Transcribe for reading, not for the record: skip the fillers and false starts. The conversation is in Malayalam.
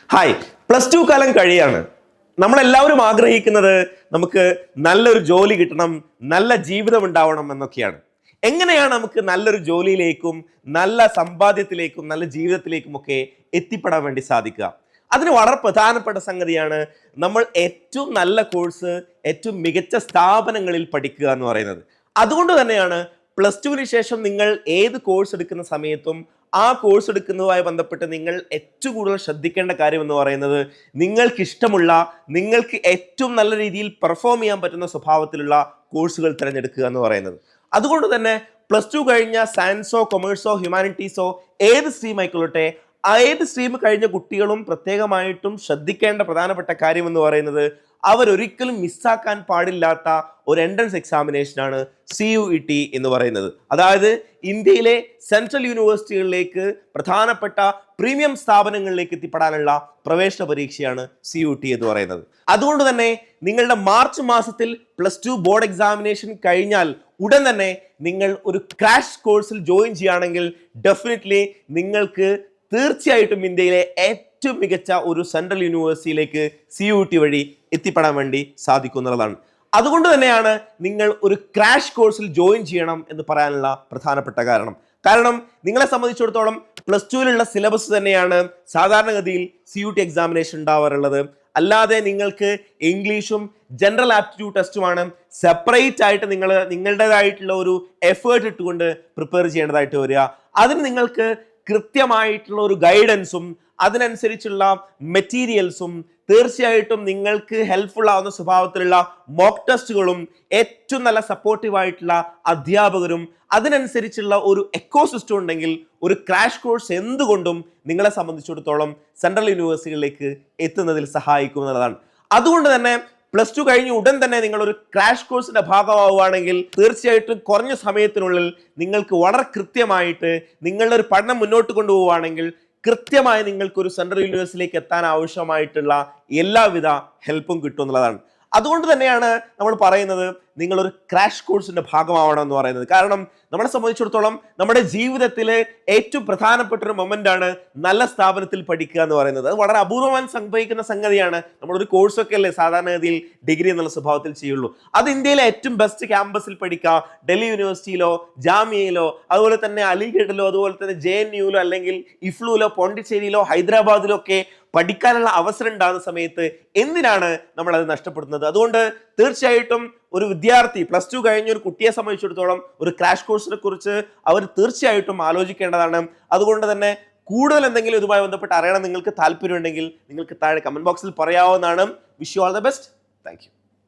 ഹായ്, +2 കാലം കഴിയാണ്. നമ്മളെല്ലാവരും ആഗ്രഹിക്കുന്നത് നമുക്ക് നല്ലൊരു ജോലി കിട്ടണം, നല്ല ജീവിതം ഉണ്ടാവണം എന്നൊക്കെയാണ്. എങ്ങനെയാണ് നമുക്ക് നല്ലൊരു ജോലിയിലേക്കും നല്ല സമ്പാദ്യത്തിലേക്കും നല്ല ജീവിതത്തിലേക്കും ഒക്കെ എത്തിപ്പെടാൻ വേണ്ടി സാധിക്കുക? അതിന് വളരെ പ്രധാനപ്പെട്ട സംഗതിയാണ് നമ്മൾ ഏറ്റവും നല്ല കോഴ്സ് ഏറ്റവും മികച്ച സ്ഥാപനങ്ങളിൽ പഠിക്കുക എന്ന് പറയുന്നത്. അതുകൊണ്ട് തന്നെയാണ് +2വിന് ശേഷം നിങ്ങൾ ഏത് കോഴ്സ് എടുക്കുന്ന സമയത്തും ആ കോഴ്സ് എടുക്കുന്നതുമായി ബന്ധപ്പെട്ട് നിങ്ങൾ ഏറ്റവും കൂടുതൽ ശ്രദ്ധിക്കേണ്ട കാര്യം എന്ന് പറയുന്നത് നിങ്ങൾക്ക് ഇഷ്ടമുള്ള, നിങ്ങൾക്ക് ഏറ്റവും നല്ല രീതിയിൽ പെർഫോം ചെയ്യാൻ പറ്റുന്ന സ്വഭാവത്തിലുള്ള കോഴ്സുകൾ തിരഞ്ഞെടുക്കുക എന്ന് പറയുന്നത്. അതുകൊണ്ട് തന്നെ +2 കഴിഞ്ഞ സയൻസോ കൊമേഴ്സോ ഹ്യൂമാനിറ്റീസോ ഏത് സ്ട്രീം ആയിക്കൊള്ളട്ടെ, ഏത് സ്ട്രീം കഴിഞ്ഞ കുട്ടികളും പ്രത്യേകമായിട്ടും ശ്രദ്ധിക്കേണ്ട പ്രധാനപ്പെട്ട കാര്യം എന്ന് പറയുന്നത് അവരൊരിക്കലും മിസ്സാക്കാൻ പാടില്ലാത്ത ഒരു എൻട്രൻസ് എക്സാമിനേഷനാണ് CUET എന്ന് പറയുന്നത്. അതായത് ഇന്ത്യയിലെ സെൻട്രൽ യൂണിവേഴ്സിറ്റികളിലേക്ക് പ്രധാനപ്പെട്ട പ്രീമിയം സ്ഥാപനങ്ങളിലേക്ക് എത്തിപ്പെടാനുള്ള പ്രവേശന പരീക്ഷയാണ് CUET എന്ന് പറയുന്നത്. അതുകൊണ്ട് തന്നെ നിങ്ങളുടെ മാർച്ച് മാസത്തിൽ +2 ബോർഡ് എക്സാമിനേഷൻ കഴിഞ്ഞാൽ ഉടൻ തന്നെ നിങ്ങൾ ഒരു ക്രാഷ് കോഴ്സിൽ ജോയിൻ ചെയ്യുകയാണെങ്കിൽ ഡെഫിനറ്റ്ലി നിങ്ങൾക്ക് തീർച്ചയായിട്ടും ഇന്ത്യയിലെ ഏറ്റവും മികച്ച ഒരു സെൻട്രൽ യൂണിവേഴ്സിറ്റിയിലേക്ക് CUET വഴി എത്തിപ്പെടാൻ വേണ്ടി സാധിക്കുന്നതാണ്. അതുകൊണ്ട് തന്നെയാണ് നിങ്ങൾ ഒരു ക്രാഷ് കോഴ്സിൽ ജോയിൻ ചെയ്യണം എന്ന് പറയാനുള്ള പ്രധാനപ്പെട്ട കാരണം നിങ്ങളെ സംബന്ധിച്ചിടത്തോളം +2ലുള്ള സിലബസ് തന്നെയാണ് സാധാരണഗതിയിൽ CUET എക്സാമിനേഷൻ ഉണ്ടാവാറുള്ളത്. അല്ലാതെ നിങ്ങൾക്ക് ഇംഗ്ലീഷും ജനറൽ ആപ്റ്റിറ്റ്യൂഡ് ടെസ്റ്റുമാണ് സെപ്പറേറ്റ് ആയിട്ട് നിങ്ങളുടേതായിട്ടുള്ള ഒരു എഫേർട്ട് ഇട്ടുകൊണ്ട് പ്രിപ്പയർ ചെയ്യേണ്ടതായിട്ട് വരിക. അതിന് നിങ്ങൾക്ക് കൃത്യമായിട്ടുള്ള ഒരു ഗൈഡൻസും അതിനനുസരിച്ചുള്ള മെറ്റീരിയൽസും തീർച്ചയായിട്ടും നിങ്ങൾക്ക് ഹെൽപ്ഫുൾ ആവുന്ന സ്വഭാവത്തിലുള്ള മോക്ക് ടെസ്റ്റുകളും ഏറ്റവും നല്ല സപ്പോർട്ടീവ് ആയിട്ടുള്ള അധ്യാപകരും അതിനനുസരിച്ചുള്ള ഒരു എക്കോസിസ്റ്റം ഉണ്ടെങ്കിൽ ഒരു ക്രാഷ് കോഴ്സ് എന്തുകൊണ്ടും നിങ്ങളെ സംബന്ധിച്ചിടത്തോളം സെൻട്രൽ യൂണിവേഴ്സിറ്റികളിലേക്ക് എത്തുന്നതിൽ സഹായിക്കുന്നതാണ്. അതുകൊണ്ട് തന്നെ +2 കഴിഞ്ഞ് ഉടൻ തന്നെ നിങ്ങൾ ഒരു ക്രാഷ് കോഴ്സിന്റെ ഭാഗമാവുകയാണെങ്കിൽ തീർച്ചയായിട്ടും കുറഞ്ഞ സമയത്തിനുള്ളിൽ നിങ്ങൾക്ക് വളരെ കൃത്യമായിട്ട് നിങ്ങളുടെ ഒരു പഠനം മുന്നോട്ട് കൊണ്ടുപോവുകയാണെങ്കിൽ കൃത്യമായി നിങ്ങൾക്ക് ഒരു സെൻട്രൽ യൂണിവേഴ്സിറ്റിയിലേക്ക് എത്താൻ ആവശ്യമായിട്ടുള്ള എല്ലാവിധ ഹെൽപ്പും കിട്ടും എന്നുള്ളതാണ്. അതുകൊണ്ട് തന്നെയാണ് നമ്മൾ പറയുന്നത് നിങ്ങളൊരു ക്രാഷ് കോഴ്സിന്റെ ഭാഗമാവണം എന്ന് പറയുന്നത്. കാരണം നമ്മളെ സംബന്ധിച്ചിടത്തോളം നമ്മുടെ ജീവിതത്തിലെ ഏറ്റവും പ്രധാനപ്പെട്ട ഒരു മൊമെന്റ് ആണ് നല്ല സ്ഥാപനത്തിൽ പഠിക്കുക എന്ന് പറയുന്നത്. അത് വളരെ അപൂർവമായി സംഭവിക്കുന്ന സംഗതിയാണ്. നമ്മളൊരു കോഴ്സൊക്കെ അല്ലേ സാധാരണഗതിയിൽ ഡിഗ്രി എന്നുള്ള സ്വഭാവത്തിൽ ചെയ്യുള്ളൂ. അത് ഇന്ത്യയിലെ ഏറ്റവും ബെസ്റ്റ് ക്യാമ്പസിൽ പഠിക്കുക, ഡൽഹി യൂണിവേഴ്സിറ്റിയിലോ ജാമിയയിലോ അതുപോലെ തന്നെ അലിഗഡിലോ അതുപോലെ തന്നെ JNUയിലോ അല്ലെങ്കിൽ ഇഫ്ലുവിലോ പോണ്ടിച്ചേരിയിലോ ഹൈദരാബാദിലോ ഒക്കെ പഠിക്കാനുള്ള അവസരം ഉണ്ടാകുന്ന സമയത്ത് എന്തിനാണ് നമ്മൾ അത് നഷ്ടപ്പെടുന്നത്? അതുകൊണ്ട് തീർച്ചയായിട്ടും ഒരു വിദ്യാർത്ഥി +2 കഴിഞ്ഞ ഒരു കുട്ടിയെ സംബന്ധിച്ചിടത്തോളം ഒരു ക്രാഷ് കോഴ്സിനെ കുറിച്ച് അവർ തീർച്ചയായിട്ടും ആലോചിക്കേണ്ടതാണ്. അതുകൊണ്ട് തന്നെ കൂടുതൽ എന്തെങ്കിലും ഇതുമായി ബന്ധപ്പെട്ട് അറിയണം നിങ്ങൾക്ക് താല്പര്യമുണ്ടെങ്കിൽ നിങ്ങൾക്ക് താഴെ കമന്റ് ബോക്സിൽ പറയാവുന്നതാണ്. Wish you all the best. Thank you.